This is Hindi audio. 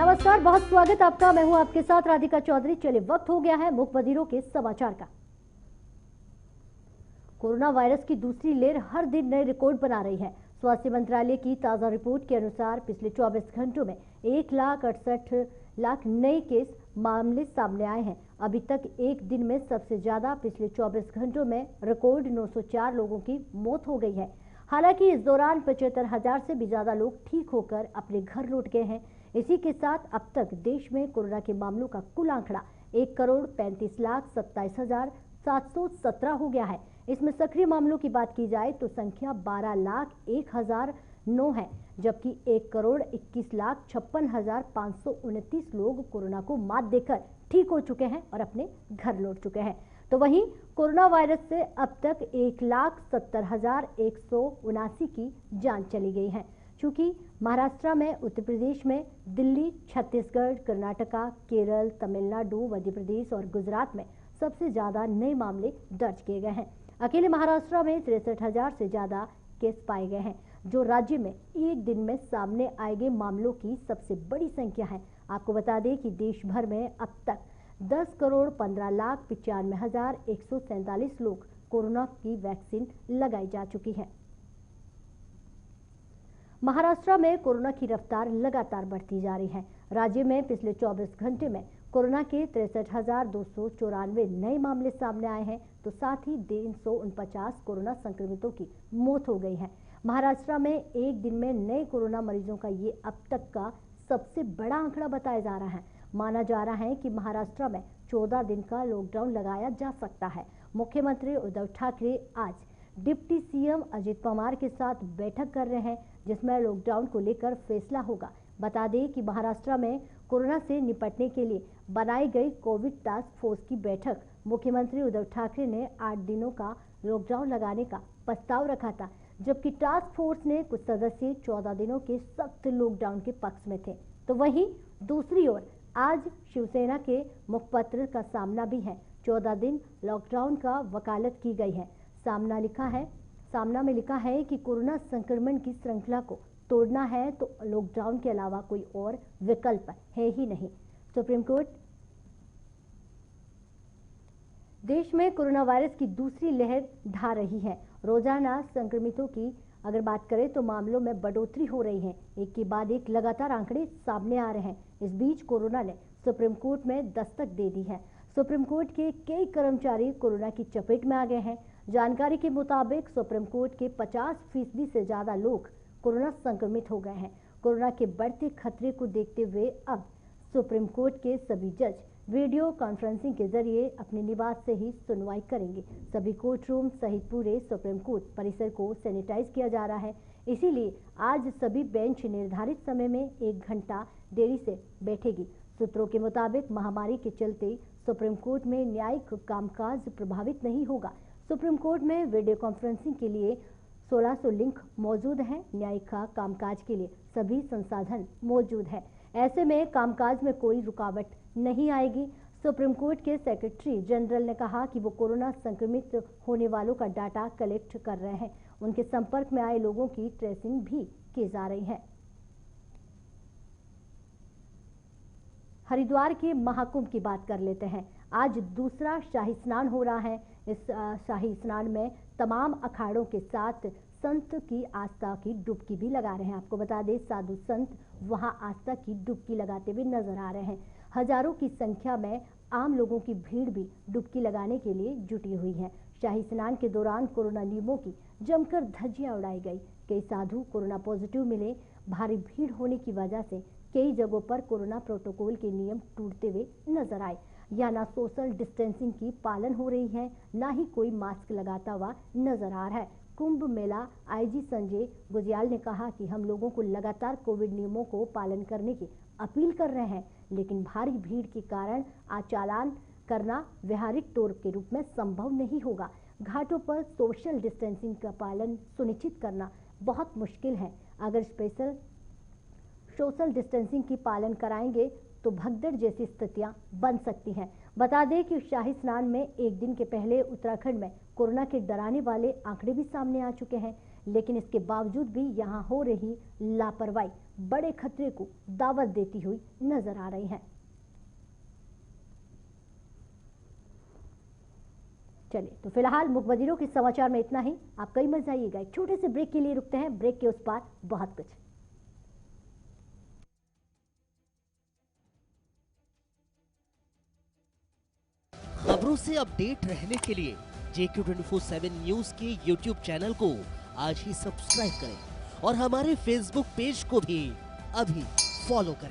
नमस्कार, बहुत स्वागत आपका। मैं हूं आपके साथ राधिका चौधरी। चलिए, वक्त हो गया है मुख्य वजीरों के समाचार का। कोरोना वायरस की दूसरी लहर हर दिन नए रिकॉर्ड बना रही है। स्वास्थ्य मंत्रालय की ताजा रिपोर्ट के अनुसार पिछले 24 घंटों में 1,68,00,000 नए केस मामले सामने आए हैं। अभी तक एक दिन में सबसे ज्यादा पिछले 24 घंटों में रिकॉर्ड 904 लोगों की मौत हो गई है। हालांकि इस दौरान 75,000 से भी ज्यादा लोग ठीक होकर अपने घर लौट गए हैं। इसी के साथ अब तक देश में कोरोना के मामलों का कुल आंकड़ा 1,35,27,717 हो गया है। इसमें सक्रिय मामलों की बात की जाए तो संख्या 12,01,009 है, जबकि 1,21,56,529 लोग कोरोना को मात देकर ठीक हो चुके हैं और अपने घर लौट चुके हैं। तो वहीं कोरोना वायरस से अब तक 1,70,179 की जान चली गई है। चूंकि महाराष्ट्र में, उत्तर प्रदेश में, दिल्ली, छत्तीसगढ़, कर्नाटका, केरल, तमिलनाडु, मध्य प्रदेश और गुजरात में सबसे ज्यादा नए मामले दर्ज किए गए हैं। अकेले महाराष्ट्र में 63,000 से ज्यादा केस पाए गए हैं, जो राज्य में एक दिन में सामने आए गए मामलों की सबसे बड़ी संख्या है। आपको बता दें कि देश भर में अब तक 10,15,95,147 लोग कोरोना की वैक्सीन लगाई जा चुकी है। महाराष्ट्र में कोरोना की रफ्तार लगातार बढ़ती जा रही है। राज्य में पिछले 24 घंटे में कोरोना के 63,294 नए मामले सामने आए हैं, तो साथ ही 349 कोरोना संक्रमितों की मौत हो गई है। महाराष्ट्र में एक दिन में नए कोरोना मरीजों का ये अब तक का सबसे बड़ा आंकड़ा बताया जा रहा है। माना जा रहा है कि महाराष्ट्र में 14 दिन का लॉकडाउन लगाया जा सकता है। मुख्यमंत्री उद्धव ठाकरे आज डिप्टी सीएम अजित पवार के साथ बैठक कर रहे हैं, जिसमें लॉकडाउन को लेकर फैसला होगा। बता दें कि महाराष्ट्र में कोरोना से निपटने के लिए बनाई गई कोविड टास्क फोर्स की बैठक मुख्यमंत्री उद्धव ठाकरे ने 8 दिनों का लॉकडाउन लगाने का प्रस्ताव रखा था, जबकि टास्क फोर्स ने कुछ सदस्य 14 दिनों के सख्त लॉकडाउन के पक्ष में थे। तो वहीं दूसरी ओर आज शिवसेना के मुखपत्र का सामना भी है। 14 दिन लॉकडाउन का वकालत की गई है। सामना में लिखा है कि कोरोना संक्रमण की श्रृंखला को तोड़ना है तो लॉकडाउन के अलावा कोई और विकल्प है ही नहीं। सुप्रीम कोर्ट देश में कोरोना वायरस की दूसरी लहर ढा रही है। रोजाना संक्रमितों की अगर बात करें तो मामलों में बढ़ोतरी हो रही है। एक के बाद एक लगातार आंकड़े सामने आ रहे हैं। इस बीच कोरोना ने सुप्रीम कोर्ट में दस्तक दे दी है। सुप्रीम कोर्ट के कई कर्मचारी कोरोना की चपेट में आ गए हैं। जानकारी के मुताबिक सुप्रीम कोर्ट के 50% से ज्यादा लोग कोरोना संक्रमित हो गए हैं। कोरोना के बढ़ते खतरे को देखते हुए अब सुप्रीम कोर्ट के सभी जज वीडियो कॉन्फ्रेंसिंग के जरिए अपने निवास से ही सुनवाई करेंगे। सभी कोर्ट रूम सहित पूरे सुप्रीम कोर्ट परिसर को सैनिटाइज किया जा रहा है। इसीलिए आज सभी बेंच निर्धारित समय में 1 घंटा देरी से बैठेगी। सूत्रों के मुताबिक महामारी के चलते सुप्रीम कोर्ट में न्यायिक कामकाज प्रभावित नहीं होगा। सुप्रीम कोर्ट में वीडियो कॉन्फ्रेंसिंग के लिए 1600 लिंक मौजूद हैं। न्यायिक कामकाज के लिए सभी संसाधन मौजूद है। ऐसे में कामकाज में कोई रुकावट नहीं आएगी। सुप्रीम कोर्ट के सेक्रेटरी जनरल ने कहा कि वो कोरोना संक्रमित होने वालों का डाटा कलेक्ट कर रहे हैं। उनके संपर्क में आए लोगों की ट्रेसिंग भी की जा रही है। हरिद्वार के महाकुंभ की बात कर लेते हैं। आज दूसरा शाही स्नान हो रहा है। इस शाही स्नान में तमाम अखाड़ों के साथ संत की आस्था की डुबकी भी लगा रहे हैं। आपको बता दें, साधु संत वहां आस्था की डुबकी लगाते हुए नजर आ रहे हैं। हजारों की संख्या में आम लोगों की भीड़ भी डुबकी लगाने के लिए जुटी हुई है। शाही स्नान के दौरान कोरोना नियमों की जमकर धज्जियां उड़ाई गई। कई साधु कोरोना पॉजिटिव मिले। भारी भीड़ होने की वजह से कई जगहों पर कोरोना प्रोटोकॉल के नियम टूटते हुए नजर आए। या ना सोशल डिस्टेंसिंग की पालन हो रही है, ना ही कोई मास्क लगाता हुआ नजर आ रहा है। कुंभ मेला आईजी संजय गुजियाल ने कहा कि हम लोगों को लगातार कोविड नियमों को पालन करने की अपील कर रहे हैं, लेकिन भारी भीड़ के कारण आचालन करना व्यावहारिक तौर के रूप में संभव नहीं होगा। घाटों पर सोशल डिस्टेंसिंग का पालन सुनिश्चित करना बहुत मुश्किल है। अगर स्पेशल सोशल डिस्टेंसिंग की पालन कराएंगे तो भगदड़ जैसी स्थितियां बन सकती हैं। बता दें कि शाही स्नान में एक दिन के पहले उत्तराखंड में कोरोना के डराने वाले आंकड़े भी सामने आ चुके हैं। लेकिन इसके बावजूद भी यहाँ हो रही लापरवाही बड़े खतरे को दावत देती हुई नजर आ रही है। चलिए, तो फिलहाल मुखबिरों के समाचार में इतना ही। आप कई मत जाइएगा, एक छोटे से ब्रेक के लिए रुकते हैं। ब्रेक के उस पार बहुत कुछ। खबरों से अपडेट रहने के लिए JQ24/7 न्यूज के YouTube चैनल को आज ही सब्सक्राइब करें और हमारे Facebook पेज को भी अभी फॉलो करें।